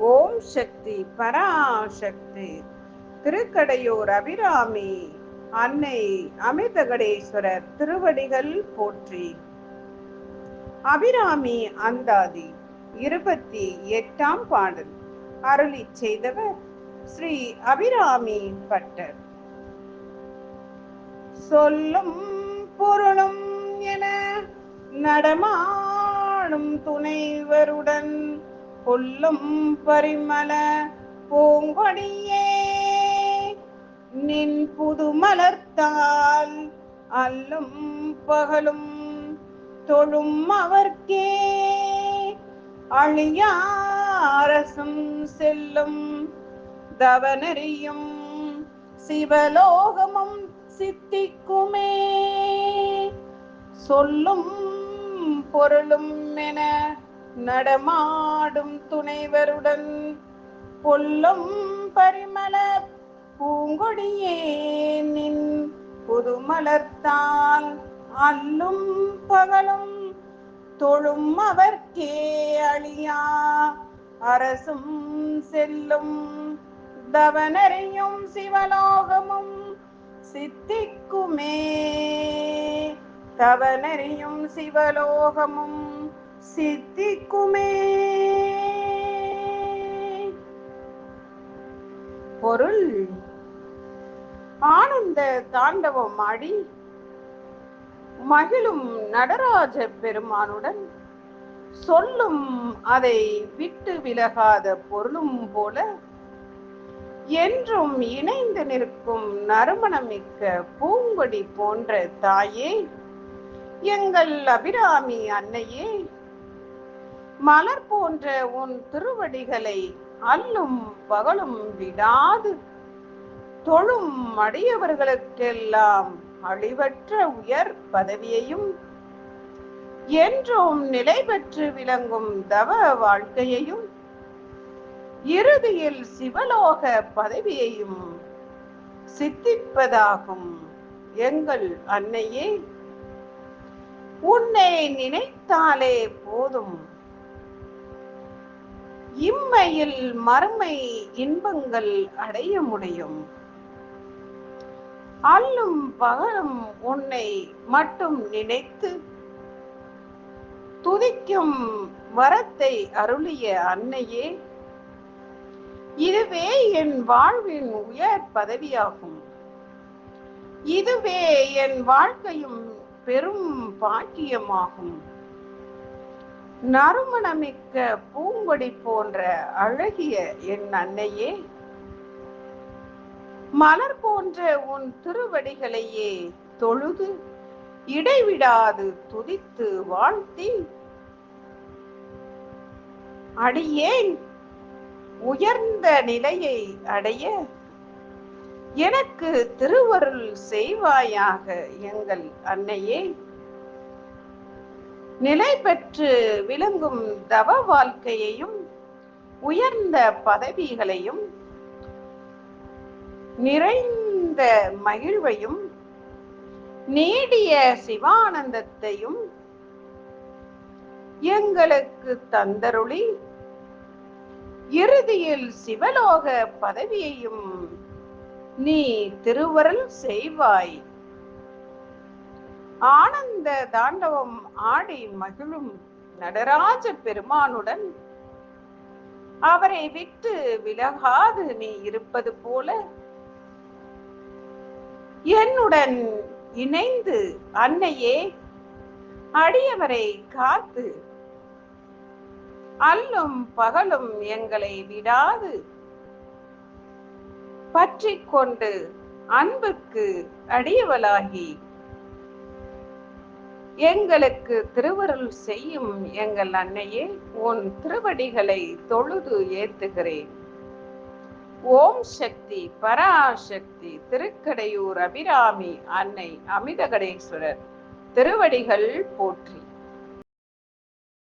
ஓம் சக்தி பராசக்தி. திருக்கடையூர் அபிராமி அன்னை அமிர்தகடேஸ்வரர் திருவடிகள் போற்றி. அபிராமி அந்தாதி 28ஆம் பாடல். அருளி செய்தவர் ஸ்ரீ அபிராமி பட்டர். சொல்லும் பொருளும் என நடமாடும் துணைவருடன் கொல்லும் பரிமள பூங்கொடியே நின் புது மலர்த்தால் அல்லும் பகலும் தொழும் அவர்க்கே அழியா அரசும் செல்லும் தவநெறியும் சிவலோகமும் சித்திக்குமே. சொல்லும் பொருளும் என நடமாடும் துணைவருடன் கொல்லும் பரிமள பூங்கொடியே நின் புது மலர்த்தால் அல்லும் பகலும் தொழும் அவர்க்கே அழியா அரசும் செல்லும் தவநெறியும் சிவலோகமும் சித்திக்குமே. தவநெறியும் சிவலோகமும் சித்திக்குமே. பொருள்: ஆனந்த தாண்டவம் ஆடி மகிழும் நடராஜ பெருமானுடன் சொல்லும் அதை விட்டு விலகாத பொருளும் போல என்றும் இணைந்து நிற்கும் நறுமணமிக்க பூங்கொடி போன்ற தாயே, எங்கள் அபிராமி அன்னையே, மலர் போன்ற உன் திருவடிகளை அல்லும் பகலும் விடாது தொழும் அடியவர்களுக்கெல்லாம் அழிவற்ற உயர் பதவியையும் என்றும் நிலை பெற்று விளங்கும் தவ வாழ்க்கையையும் இறுதியில் சிவலோக பதவியையும் சித்திப்பதாகும். எங்கள் அன்னையே, உன்னை நினைத்தாலே போதும் இம்மையில் மறுமை இன்பங்கள் அடைய முடியும். அல்லும் பகலும் உன்னை மட்டும் நினைத்து துதிக்கும் வரத்தை அருளிய அன்னையே, இதுவே என் வாழ்வின் உயர் பதவியாகும். இதுவே என் வாழ்க்கையும் பெரும் பாக்கியமாகும். நறுமணமிக்க பூங்கொடி போன்ற அழகிய என் அன்னையே, மலர் போன்ற உன் திருவடிகளையே தொழுது இடைவிடாது துதித்து வாழ்த்தி அடியேன் உயர்ந்த நிலையை அடைய எனக்கு திருவருள் செய்வாயாக. எங்கள் அன்னையே, நிலை பெற்று விளங்கும் தவ வாழ்க்கையையும் உயர்ந்த பதவிகளையும் நிறைந்த மகிழ்வையும் நீடிய சிவானந்தத்தையும் எங்களுக்கு தந்தருளி இறுதியில் சிவலோக பதவியையும் நீ திருவருள் செய்வாய். ஆனந்த தாண்டவம் ஆடி மகிழும் நடராஜ பெருமானுடன் அவரை விட்டு விலகாது நீ இருப்பது போல என்னுடன் இணைந்து அன்னையே அடியவரை காத்து அல்லும் பகலும் எங்களை விடாது பற்றி கொண்டு அன்புக்கு அடியவளாகி எங்களுக்கு திருவருள் செய்யும் எங்கள் அன்னையே, உன் திருவடிகளை தொழுது ஏத்துகிறேன். ஓம் சக்தி பராசக்தி. திருக்கடையூர் அபிராமி அன்னை அமிர்தகடேஸ்வரர் திருவடிகள் போற்றி.